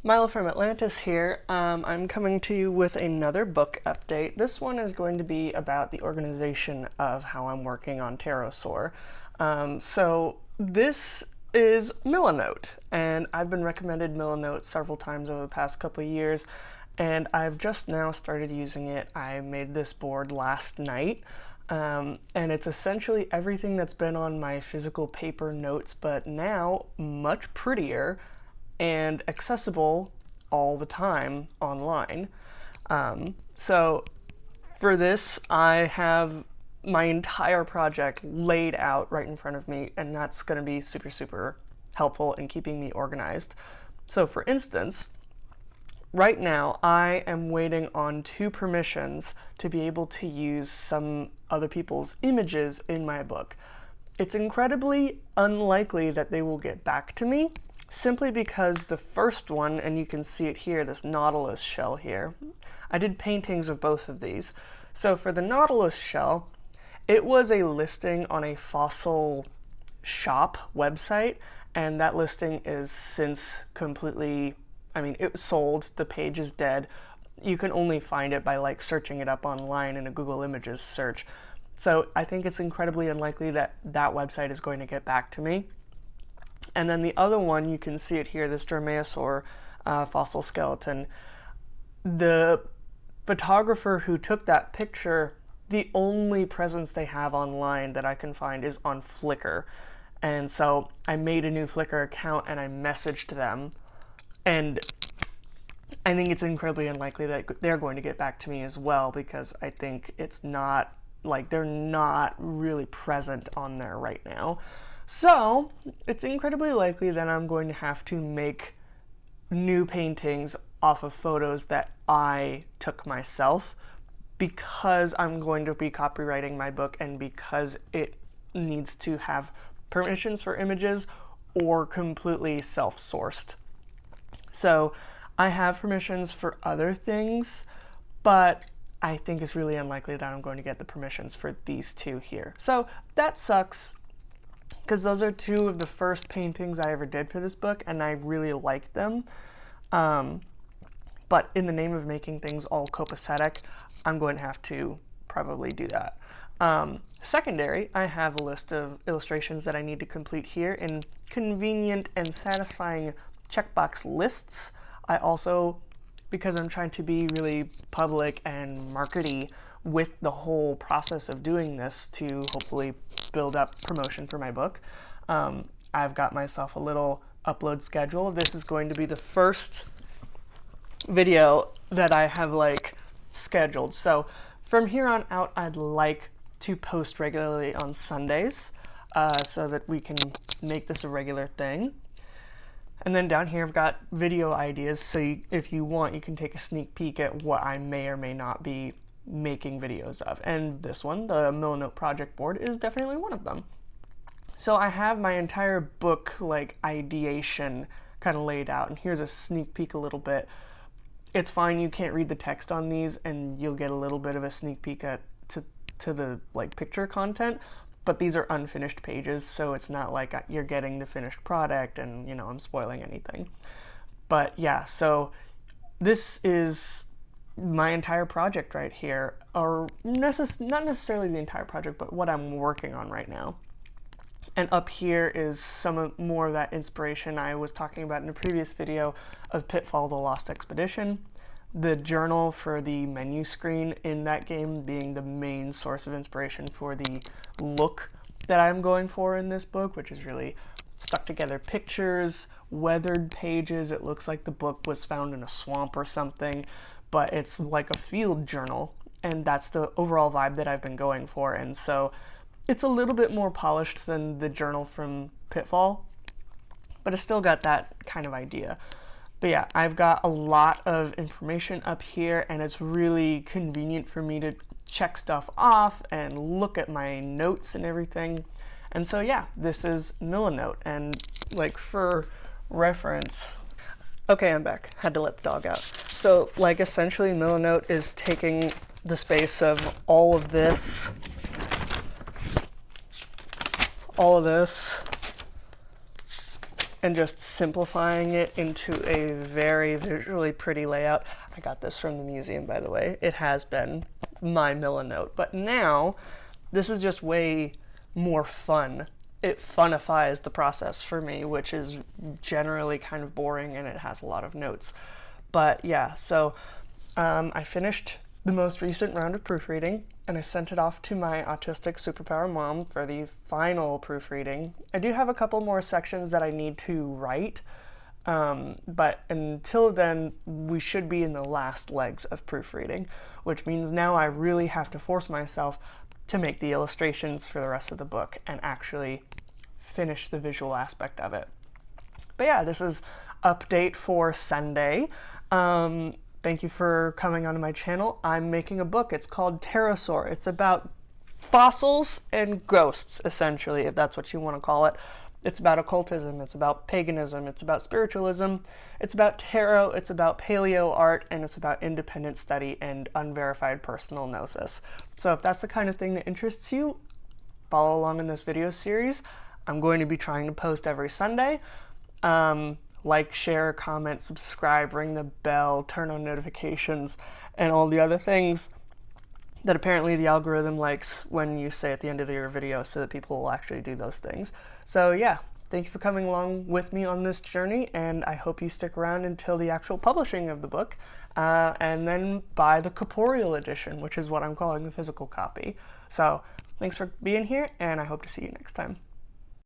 Milo from Atlantis here. I'm coming to you with another book update. This one is going to be about the organization of how I'm working on TarotSaur. So this is Milanote, and I've been recommended Milanote several times over the past couple of years, and I've just now started using it. I made this board last night. And it's essentially everything that's been on my physical paper notes, but now much prettier and accessible all the time online. So for this, I have my entire project laid out right in front of me, and that's going to be super, super helpful in keeping me organized. So for instance, right now I am waiting on 2 permissions to be able to use some other people's images in my book. It's incredibly unlikely that they will get back to me, simply because the first one, and you can see it here, this Nautilus shell here, I did paintings of both of these. So for the Nautilus shell, it was a listing on a fossil shop website, and that listing is since completely, it was sold, the page is dead. You can only find it by searching it up online in a Google Images search. So I think it's incredibly unlikely that that website is going to get back to me. And then the other one, you can see it here, this Dromaeosaur fossil skeleton. The photographer who took that picture, the only presence they have online that I can find is on Flickr. And so I made a new Flickr account and I messaged them. And I think it's incredibly unlikely that they're going to get back to me as well, because I think it's not, they're not really present on there right now. So it's incredibly likely that I'm going to have to make new paintings off of photos that I took myself, because I'm going to be copywriting my book and because it needs to have permissions for images or completely self-sourced. So I have permissions for other things, but I think it's really unlikely that I'm going to get the permissions for these 2 here. So that sucks, because those are 2 of the first paintings I ever did for this book, and I really liked them. But in the name of making things all copacetic, I'm going to have to probably do that. Secondary, I have a list of illustrations that I need to complete here in convenient and satisfying checkbox lists. I also, because I'm trying to be really public and markety with the whole process of doing this to hopefully build up promotion for my book, I've got myself a little upload schedule. This is going to be the first video that I have scheduled. So from here on out, I'd like to post regularly on Sundays, so that we can make this a regular thing. And then down here I've got video ideas, so if you want, you can take a sneak peek at what I may or may not be making videos of. And this one, the Milanote project board, is definitely one of them. So I have my entire book ideation kind of laid out, and here's a sneak peek a little bit. It's fine, you can't read the text on these, and you'll get a little bit of a sneak peek to the picture content, but these are unfinished pages, so it's not like you're getting the finished product and I'm spoiling anything. But yeah, so this is my entire project right here, or not necessarily the entire project, but what I'm working on right now. And up here is some more of that inspiration I was talking about in a previous video of Pitfall: The Lost Expedition. The journal for the menu screen in that game being the main source of inspiration for the look that I'm going for in this book, which is really stuck together pictures, weathered pages. It looks like the book was found in a swamp or something, but it's like a field journal, and that's the overall vibe that I've been going for. And so it's a little bit more polished than the journal from Pitfall, but it's still got that kind of idea. But yeah, I've got a lot of information up here, and it's really convenient for me to check stuff off and look at my notes and everything. And so yeah, this is Milanote, and for reference, okay, I'm back. Had to let the dog out. So essentially Milanote is taking the space of all of this, and just simplifying it into a very visually pretty layout. I got this from the museum, by the way. It has been my Milanote, but now this is just way more fun. It funifies the process for me, which is generally kind of boring, and it has a lot of notes. But yeah, so I finished the most recent round of proofreading, and I sent it off to my autistic superpower mom for the final proofreading. I do have a couple more sections that I need to write, but until then, we should be in the last legs of proofreading, which means now I really have to force myself to make the illustrations for the rest of the book and actually finish the visual aspect of it. But yeah, this is update for Sunday. Thank you for coming onto my channel. I'm making a book. It's called TarotSaur. It's about fossils and ghosts, essentially, if that's what you want to call it. It's about occultism, it's about paganism, it's about spiritualism, it's about tarot, it's about paleo art, and it's about independent study and unverified personal gnosis. So if that's the kind of thing that interests you, follow along in this video series. I'm going to be trying to post every Sunday. Like, share, comment, subscribe, ring the bell, turn on notifications, and all the other things that apparently the algorithm likes when you say at the end of your video, so that people will actually do those things. So yeah, thank you for coming along with me on this journey, and I hope you stick around until the actual publishing of the book, and then buy the corporeal edition, which is what I'm calling the physical copy. So thanks for being here, and I hope to see you next time.